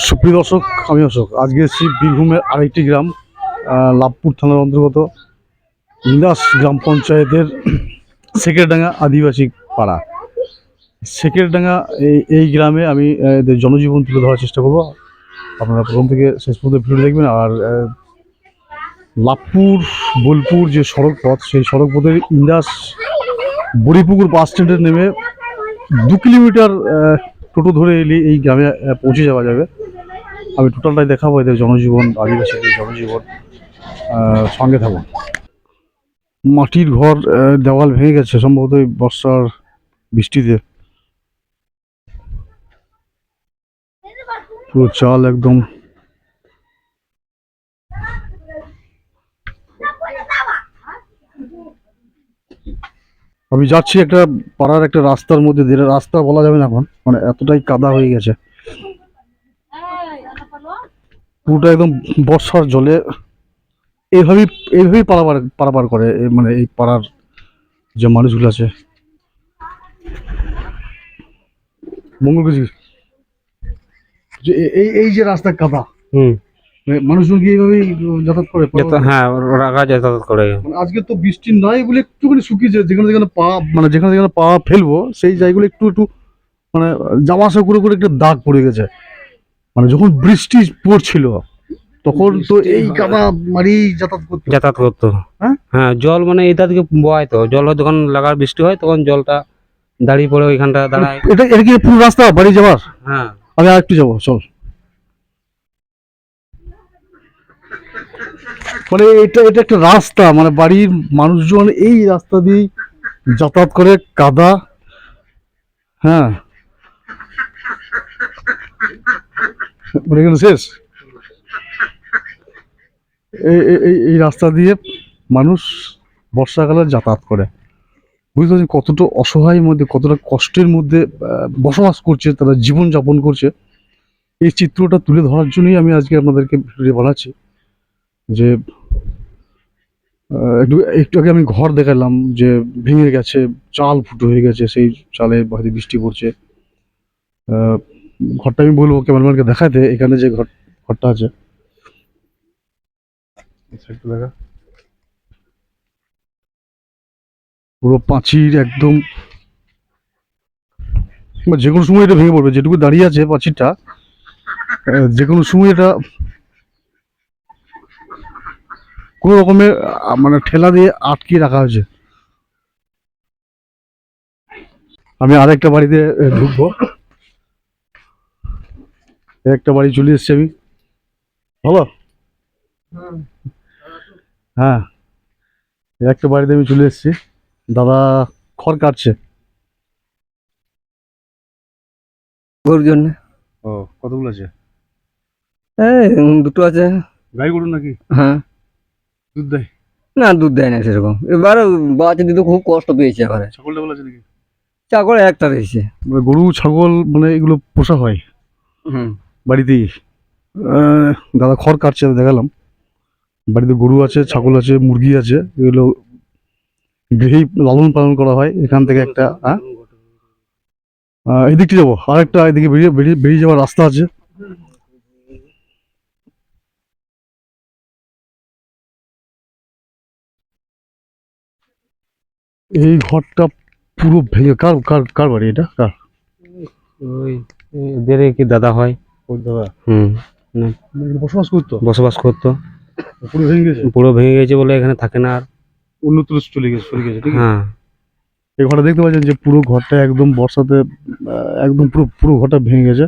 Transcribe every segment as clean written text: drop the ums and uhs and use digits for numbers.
সুপ্রিয় দর্শক, আমি অশোক। আজকে এসেছি বীরভূমের আরেকটি গ্রাম, লাভপুর থানার অন্তর্গত ইন্দাস গ্রাম পঞ্চায়েতের সেকেরডাঙ্গা আদিবাসী পাড়া। সেকেরডাঙ্গা এই গ্রামে আমি এদের জনজীবন তুলে ধরার চেষ্টা করব। আপনারা প্রথম থেকে শেষ পর্যন্ত ভিডিও দেখবেন। আর লাভপুর বোলপুর যে সড়ক পথ, সেই সড়ক পথের ইন্দাস বড়িপুকুর বাস স্ট্যান্ডে নেমে 2 কিলোমিটার টোটো ধরে এলে এই গ্রামে পৌঁছে যাওয়া যাবে। আমি টোটালটাই দেখাবো, এদের জনজীবন, আদিবাসীদের জনজীবন। সঙ্গে থাকুন। মাটির ঘর, দেওয়াল ভেঙে গেছে সম্ভবত এই বর্ষার বৃষ্টিতে। পুরো চাল একদম। আমি যাচ্ছি একটা পাড়ার একটা রাস্তার মধ্যে দিয়ে। রাস্তা বলা যাবে না এখন, মানে এতটাই কাদা হয়ে গেছে। পুরোটা একদম বর্ষার জলে এইভাবেই এইভাবেই পারাপার করে মানে এই পাড়ার যে মানুষগুলো আছে। মঙ্গল কিছু যে এই যে রাস্তা কাদা, মানুষজন কি এইভাবেই যাতায়াত করে? হ্যাঁ, ওরা যাতায়াত করে। মানে আজকে তো বৃষ্টি নাই বলে একটুখানি শুকিয়েছে। যেখানে যেখানে পা, মানে যেখানে যেখানে পা ফেলবো সেই জায়গাগুলো একটু একটু মানে যাওয়া আসা করে করে একটা দাগ পড়ে গেছে। মানে যখন বৃষ্টি পড়ছিল তখন তো এই কাদা মারি যাতায়াত করতো। হ্যাঁ, জল মানে এটা থেকে বয়, তো জল যখন লাগার বৃষ্টি হয় তখন জলটা দাঁড়িয়ে পড়ে ওইখানটা দাঁড়ায়। এটা কি পুরো রাস্তা বাড়ি যাওয়ার? হ্যাঁ, আমি আর একটু যাবো, চল। মানে এটা এটা একটা রাস্তা, মানে বাড়ির মানুষজন এই রাস্তা দিয়ে যাতায়াত করে। কাদা, হ্যাঁ, মানে এখানে শেষ। এই রাস্তা দিয়ে মানুষ বর্ষাকালে যাতায়াত করে। বুঝতে পারছেন কতটা অসহায়ের মধ্যে, কতটা কষ্টের মধ্যে বসবাস করছে, তারা জীবন যাপন করছে। এই চিত্রটা তুলে ধরার জন্যই আমি আজকে আপনাদেরকে ভিডিও বানাচ্ছি। যে একটু একটু আগে আমি ঘর দেখালাম যে ভেঙে গেছে, চাল ফুটো হয়ে গেছে, সেই চালে হয়তো বৃষ্টি পড়ছে। ঘরটা আমি বলবো ক্যামেরাম্যানকে দেখাতে, এখানে যে ঘরটা আছে দেখা, পুরো পাঁচির একদম, যে কোনো সময় এটা ভেঙে পড়বে। যেটুকু দাঁড়িয়ে আছে পাঁচিরটা, যে কোনো সময় এটা কোনো রকমের মানে ঠেলা দিয়ে আটকে রাখা হয়েছে। আমি আরেকটা বাড়িতে ঢুকবো। একটা বাড়ি চলে এসছি আমি। ভালো, হ্যাঁ, একটা বাড়িতে আমি চলে এসেছি। দাদা খড় কাটছে। গরুর জন্য। ও, কতগুলো আছে? এই দুটো আছে। গাই গরু নাকি? হ্যাঁ। দুধ দেয়? না, দুধ দেয় না সেরকম। এবারে বাচ্চা দিতে খুব কষ্ট পেয়েছে। এবারে ছাগল টাগল আছে নাকি? চাকর একটা রয়েছে। মানে গরু ছাগল মানে এগুলো পোষা হয় বাড়িতেই। দাদা খড় কাটছে, দেখালাম। বাড়িতে গরু আছে, ছাগল আছে, মুরগি আছে, এগুলো গৃহেই লালন পালন করা হয়। এখান থেকে একটা এদিকটি যাবো, আর একটা এদিকে বেরিয়ে বেরিয়ে বেরিয়ে যাওয়ার রাস্তা আছে। এই ঘরটা পুরো ভেঙে, কার কার কার বাড়ি এটা? কার? ওই এদের কি দাদা হয়। ওই দাদা বসবাস করতো। পুরো ভেঙে গেছে? পুরো ভেঙে গেছে বলে এখানে থাকে না আর। অন্যত্র চলে গেছে, সরে গেছে। ঠিক আছে। হ্যাঁ, এই ঘরটা দেখতে পাচ্ছেন যে পুরো ঘরটা একদম বর্ষাতে একদম পুরো পুরো ঘরটা ভেঙে গেছে।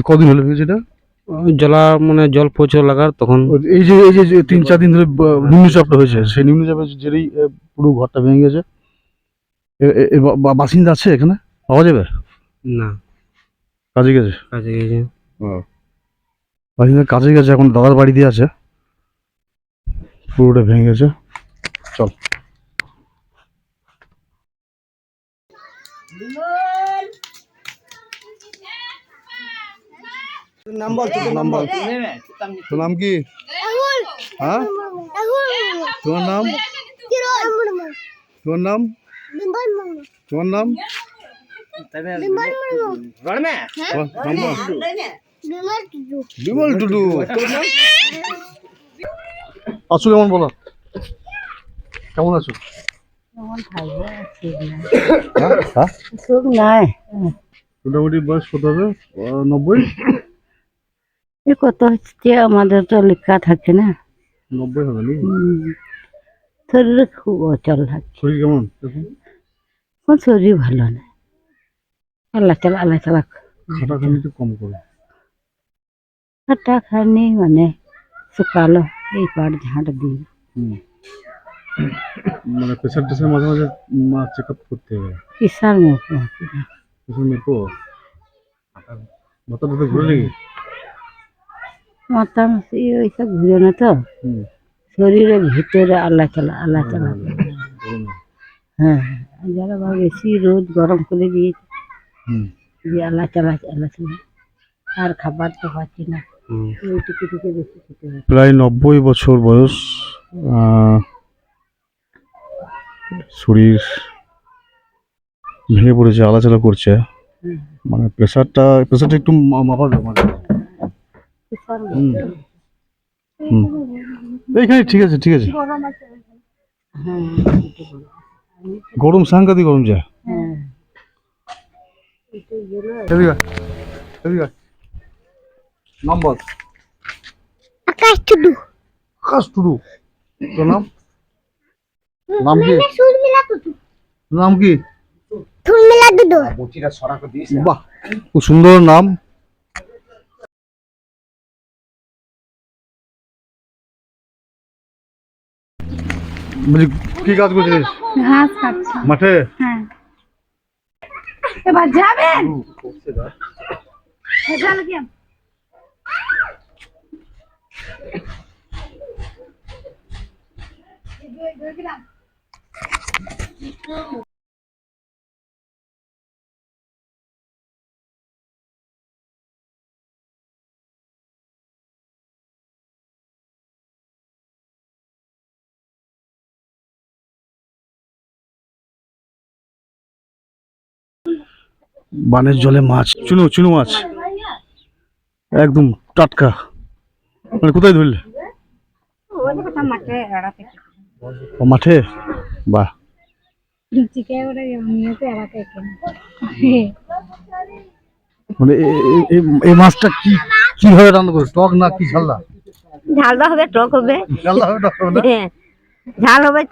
কদিন হলো ভেঙেছে এটা? জলা মানে জল প্রচুর লাগার তখন। এই যে 3-4 দিন ধরে নিম্নচাপটা হয়েছে, সেই নিম্নচাপের জেরেই পুরো ঘরটা ভেঙে গেছে। বাসিন্দা আছে এখানে? পাওয়া যাবে না, কাজে গেছে। কাজে গেছে। বাসিন্দা কাজে গেছে, এখন দাদার বাড়িতে আছে। পুরোটা ভেঙে গেছে। চল। নাম বল, তোর নাম বল। তোর নাম কি? হ্যাঁ, তোমার নাম? তোমার নাম? তোমার নাম? বিমল টুডু। আছো কেমন বলো? কেমন আছো? সুখ নাই। মোটামুটি বয়স কত হবে? 90? এ কত হচ্ছে আমাদের তো লেখা থাকে না। 90 হবে নি? শরীরে খুব অচল থাকে। শরীর কেমন এখন? কোন শরীর ভালো না। আল্লাহ চালা আল্লাহ চালা। খাটাখানি একটু কম করো। খাটা খানি মানে শুকালো এই পাট ঝাঁট দিই। হুম। মানে প্রেশার টেশার মাঝে মাঝে চেক আপ করতে হবে। কিসার মতো প্রেশার মেপো? মাথা টাথা ঘুরে লেগে? মাথা মাসি ওইসব ঘুরে না তো। হুম। শরীরের ভিতরে আল্লাহ চালা আল্লাহ চালা। হ্যাঁ যারা বা বেশি রোদ গরম করে দিয়েছে হুম। দিয়ে আল্লাহ চালা আল্লাহ চালা। আর খাবার তো পাচ্ছি না। ওইটুকু থেকে বেশি খেতে হবে। প্রায় 90 বছর বয়স। শরীর ভেঙে পড়েছে, আলাচালা করছে। মানে প্রেশারটা একটু মাপাবে মানে। কিসার হুম। মতো। হুম। এইখানে ঠিক আছে ঠিক আছে। হ্যাঁ গরম সাংঘাতিক গরম যায়। হ্যাঁ এদিকে আয়, এদিকে আয়। নাম বল। আকাশ টুডু। আকাশ টুডু। তোর নাম? নাম কি? নাম কি? বাহ, খুব সুন্দর নাম। বলছি কি কাজ করছিস? ঘাস খাচ্ছে। মাঠে? হ্যাঁ এবার যাবেন চলো কি বানের জলে মাছ, চুনো চুনো মাছ, একদম টাটকা। মানে কোথায় ধরলে? মাঠে এড়াতে ও মাঠে? বাহ। চিকে ওরা নিয়েছে এড়াতে মানে এই মাছটা কি কিভাবে রান্না করে? টক না কি ঝালদা? ঝালদা হবে টক হবে ঝালদা হবে, টক হবে না? ঝাল হবে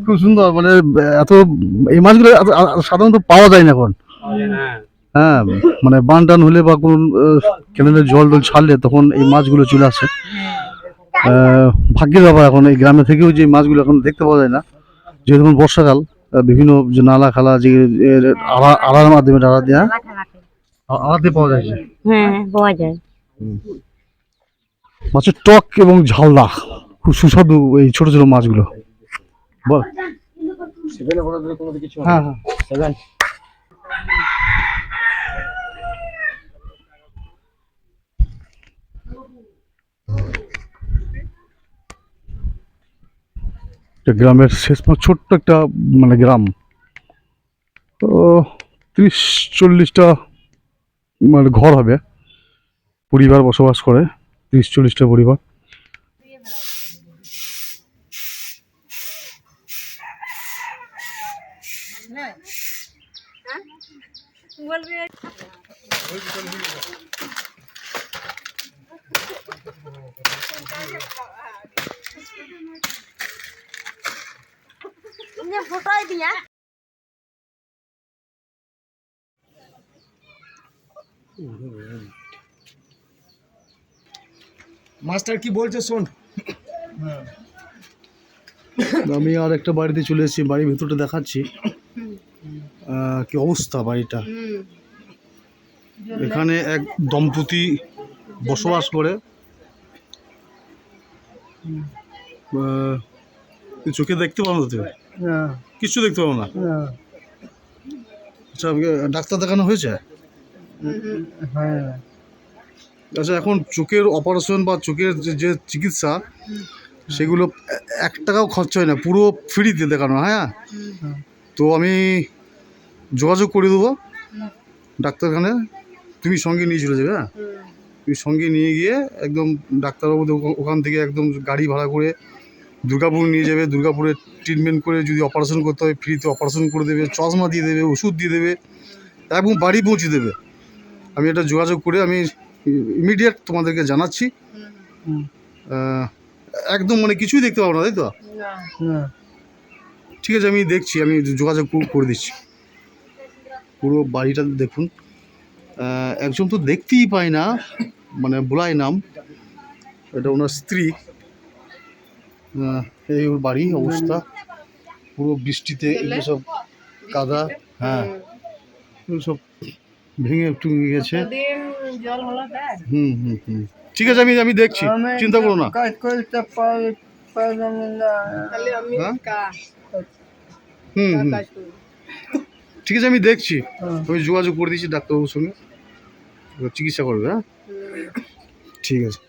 খুব সুন্দর। মানে এত এই মাছগুলো সাধারণত পাওয়া যায় না এখন। হ্যাঁ, মানে বান টান হলে বা কোন কেনালের জল টল ছাড়লে তখন এই মাছগুলো চলে আসে। ভাগ্যের ব্যাপার, এখন এই গ্রামে থেকেও যে মাছগুলো এখন দেখতে পাওয়া যায় না, যেহেতু এখন বর্ষাকাল। বিভিন্ন যে নালা খালা যে আড়ার মাধ্যমে আড়া দেওয়া আড়াতে পাওয়া যায়। হ্যাঁ পাওয়া যায়। মাছের টক এবং ঝালদা খুব সুস্বাদু এই ছোট ছোট মাছগুলো। বল। হ্যাঁ হ্যাঁ। গ্রামের শেষ ছোট্ট একটা মানে গ্রাম, তো 30-40টা মানে ঘর হবে, পরিবার বসবাস করে 30-40টা পরিবার। ফোটাই দিয়া মাস্টার কি বলছে শোন। আমি আর একটা বাড়িতে চলে এসেছি, বাড়ির ভেতরটা দেখাচ্ছি কি অবস্থা বাড়িটা। এখানে এক দম্পতি বসবাস করে। চোখে দেখতে পাবো না, তুমি কিছু দেখতে পাবো না? আচ্ছা, ডাক্তার দেখানো হয়েছে? আচ্ছা, এখন চোখের অপারেশন বা চোখের যে চিকিৎসা সেগুলো 1 টাকাও খরচ হয় না, পুরো ফ্রিতে দেখানো। হ্যাঁ, তো আমি যোগাযোগ করে দেবো, ডাক্তারখানে তুমি সঙ্গে নিয়ে চলে যাবে, হ্যাঁ? তুমি সঙ্গে নিয়ে গিয়ে একদম ডাক্তারবাবুদের ওখান থেকে একদম গাড়ি ভাড়া করে দুর্গাপুর নিয়ে যাবে। দুর্গাপুরে ট্রিটমেন্ট করে যদি অপারেশন করতে হয় ফ্রিতে অপারেশন করে দেবে, চশমা দিয়ে দেবে, ওষুধ দিয়ে দেবে এবং বাড়ি পৌঁছে দেবে। আমি এটা যোগাযোগ করে আমি ইমিডিয়েট তোমাদেরকে জানাচ্ছি। একদম মানে কিছুই দেখতে পাবো না, তাই তো? ঠিক আছে, আমি দেখছি, আমি যোগাযোগ করে দিচ্ছি। পুরো বাড়িটা দেখুন। একজন তো দেখতেই পায় না, মানে বলাই নাম, এটা ওনার স্ত্রী। এই ওর বাড়ি অবস্থা, পুরো বৃষ্টিতে এগুলো সব কাদা, হ্যাঁ এগুলো সব ভেঙে একটু গেছে। হুম হুম হুম ঠিক আছে, আমি দেখছি, চিন্তা করো না। হ্যাঁ? হুম হুম ঠিক আছে, আমি দেখছি, আমি যোগাযোগ করে দিচ্ছি ডাক্তারবাবুর সঙ্গে, চিকিৎসা করবে। হ্যাঁ ঠিক আছে।